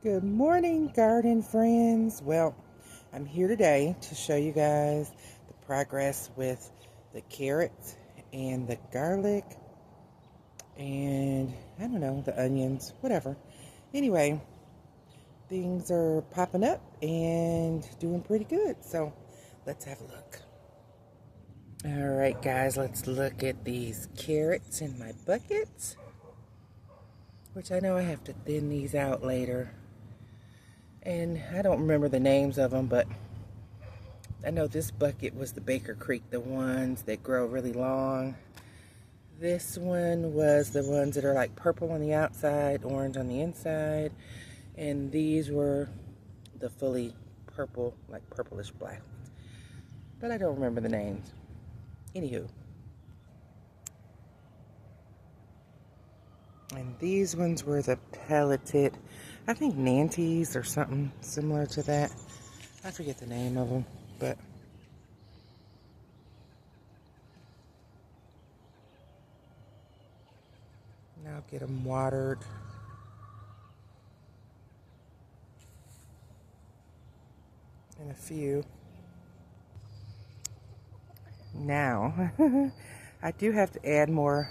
Good morning, garden friends. Well, I'm here today to show you guys the progress with the carrots and the garlic and I don't know, the onions, whatever. Anyway, things are popping up and doing pretty good. So let's have a look. All right, guys, let's look at these carrots in my buckets, which I know I have to thin these out later. And I don't remember the names of them, but I know this bucket was the Baker Creek, the ones that grow really long. This one was the ones that are like purple on the outside, orange on the inside. And these were the fully purple, like purplish black ones. But I don't remember the names. Anywho. And these ones were the pelleted, I think Nantes or something similar to that. I forget the name of them, but now get them watered. And a few. Now, I do have to add more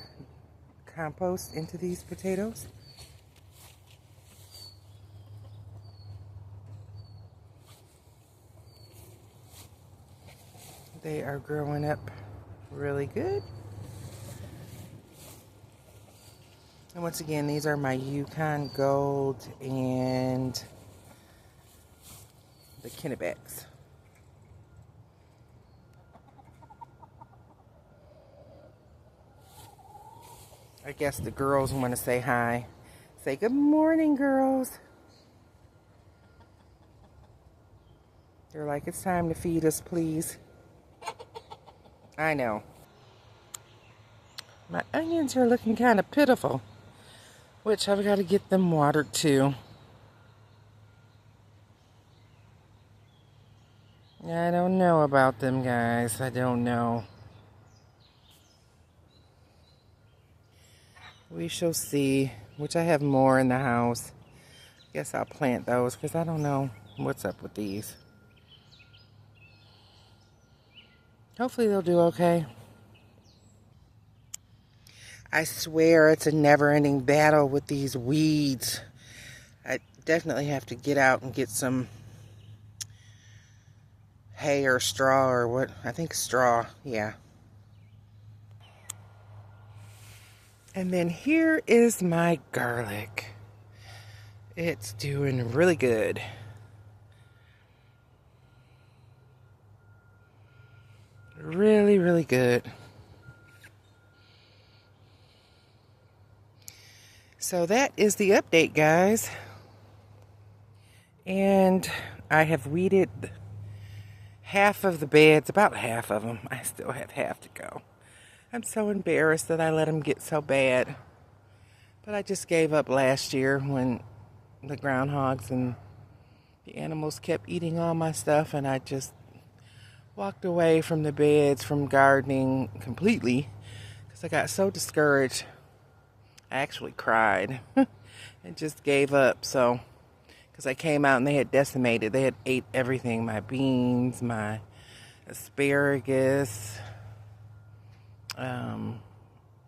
compost into these potatoes. They are growing up really good. And once again, these are my Yukon Gold and the Kennebecks. I guess the girls want to say hi. Say good morning, girls. They're like, it's time to feed us, please. I know. My onions are looking kind of pitiful, which I've got to get them watered too. I don't know about them, guys. I don't know. We shall see, which I have more in the house. Guess I'll plant those because I don't know what's up with these. Hopefully they'll do okay. I swear it's a never-ending battle with these weeds. I definitely have to get out and get some hay or straw or what. I think straw, yeah. And then here is my garlic. It's doing really good. Really, really good. So that is the update, guys. And I have weeded half of the beds, about half of them. I still have half to go. I'm so embarrassed that I let them get so bad. But I just gave up last year when the groundhogs and the animals kept eating all my stuff, and I just walked away from the beds, from gardening completely, because I got so discouraged. I actually cried and just gave up. So, because I came out and they had decimated, they had ate everything, my beans, my asparagus,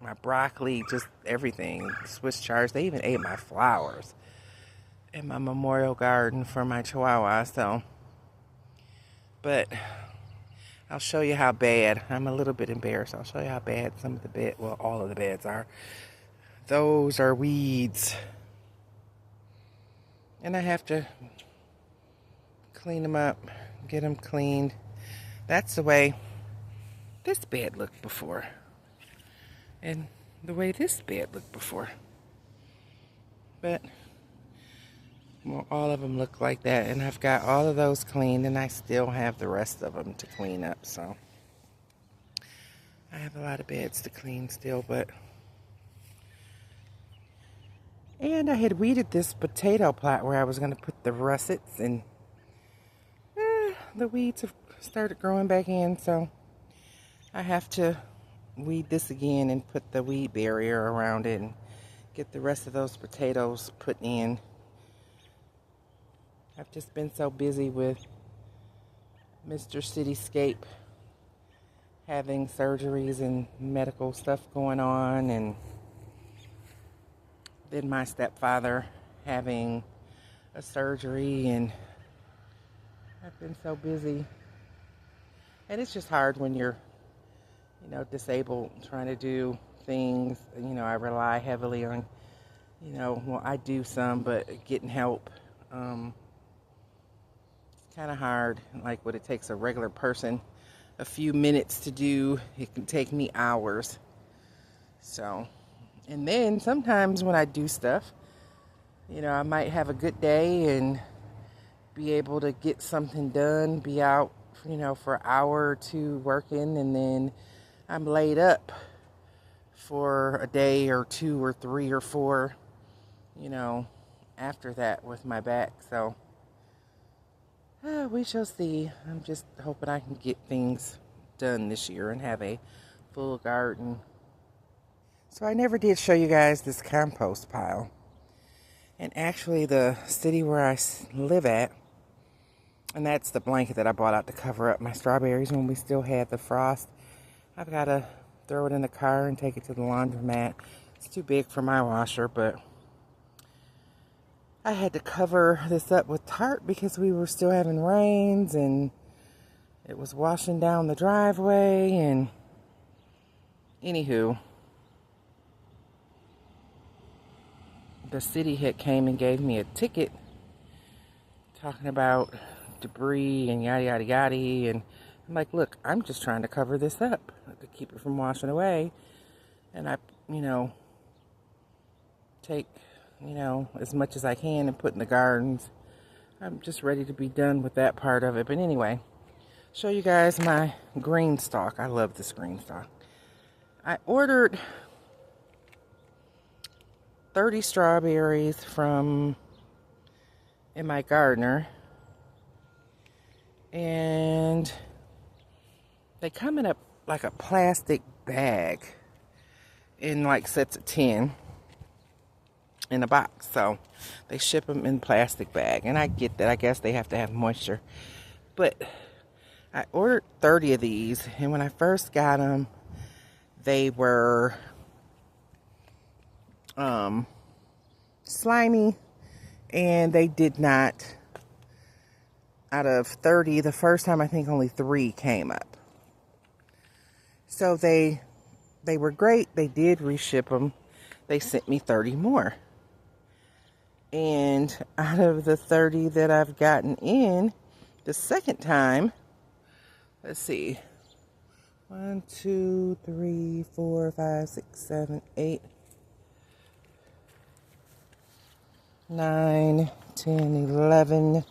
my broccoli, just everything, Swiss chard. They even ate my flowers in my memorial garden for my chihuahua. So, but I'll show you how bad. I'm a little bit embarrassed. I'll show you how bad some of the beds, well, all of the beds are. Those are weeds. And I have to clean them up, get them cleaned. That's the way this bed looked before. And the way this bed looked before. But, well, all of them look like that. And I've got all of those cleaned, and I still have the rest of them to clean up. So, I have a lot of beds to clean still, but... And I had weeded this potato plot where I was going to put the russets, and the weeds have started growing back in, so I have to weed this again and put the weed barrier around it and get the rest of those potatoes put in. I've just been so busy with Mr. Cityscape having surgeries and medical stuff going on, and then my stepfather having a surgery, and I've been so busy. And it's just hard when you're, disabled, trying to do things. I rely heavily on, well, I do some, but getting help, it's kind of hard. Like what it takes a regular person a few minutes to do, it can take me hours. So, and then sometimes when I do stuff, I might have a good day and be able to get something done, be out, for an hour or two working, and then I'm laid up for a day or two or three or four, after that with my back. So, we shall see. I'm just hoping I can get things done this year and have a full garden. So I never did show you guys this compost pile. And actually the city where I live at, and that's the blanket that I bought out to cover up my strawberries when we still had the frost. I've got to throw it in the car and take it to the laundromat. It's too big for my washer, but I had to cover this up with tarp because we were still having rains and it was washing down the driveway. And anywho, the city had came and gave me a ticket talking about debris and yada yada yada, and I'm like, look, I'm just trying to cover this up to keep it from washing away, and I take as much as I can and put in the gardens. I'm just ready to be done with that part of it. But anyway, show you guys my green stalk. I love this green stalk. I ordered 30 strawberries from my gardener, and they come in like a plastic bag in like sets of 10 in a box. So they ship them in plastic bag, and I get that. I guess they have to have moisture, but I ordered 30 of these, and when I first got them, they were slimy, and they did not, out of 30, the first time I think only 3 came up. So they were great. They did reship them. They sent me 30 more. And out of the 30 that I've gotten in the second time, let's see, 1, 2, 3, 4, 5, 6, 7, 8, 9, 10, 11,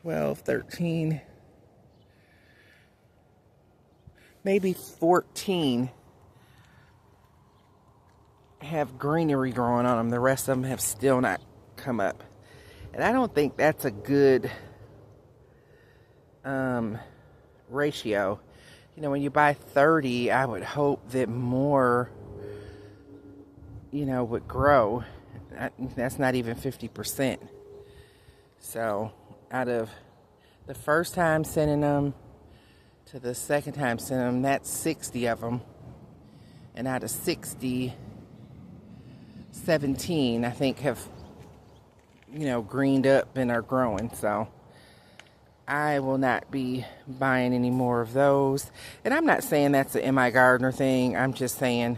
12, 13, maybe 14 have greenery growing on them. The rest of them have still not come up. And I don't think that's a good ratio. When you buy 30, I would hope that more, would grow. That's not even 50%. So out of the first time sending them to the second time sending them, that's 60 of them. And out of 60, 17 I think have greened up and are growing. So I will not be buying any more of those. And I'm not saying that's an MI Gardener thing. I'm just saying,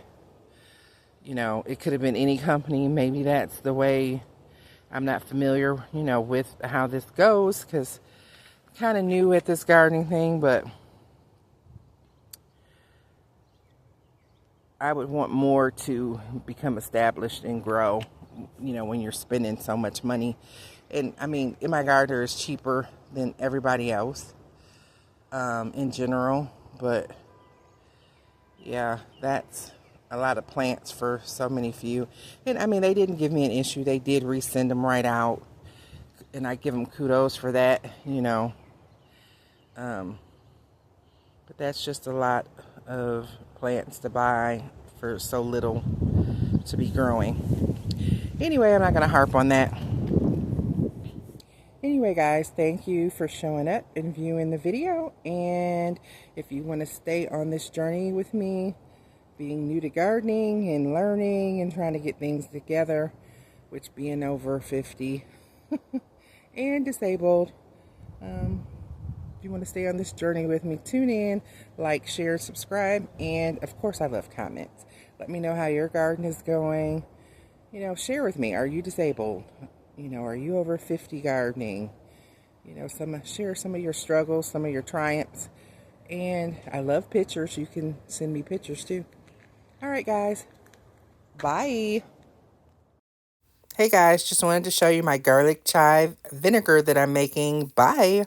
it could have been any company. Maybe that's the way. I'm not familiar, with how this goes, because I'm kind of new at this gardening thing, but I would want more to become established and grow, when you're spending so much money. And I mean, MI Gardener is cheaper than everybody else in general, but yeah, that's a lot of plants for so many few. And I mean, they didn't give me an issue. They did resend them right out, and I give them kudos for that, but that's just a lot of plants to buy for so little to be growing. Anyway, I'm not going to harp on that. Anyway, guys, thank you for showing up and viewing the video. And if you want to stay on this journey with me, being new to gardening and learning and trying to get things together, which being over 50 and disabled, if you want to stay on this journey with me, tune in, like, share, subscribe, and of course I love comments. Let me know how your garden is going. You know, share with me. Are you disabled? You know, are you over 50 gardening? You know, share some of your struggles, some of your triumphs. And I love pictures. You can send me pictures too. All right, guys. Bye. Hey, guys. Just wanted to show you my garlic chive vinegar that I'm making. Bye.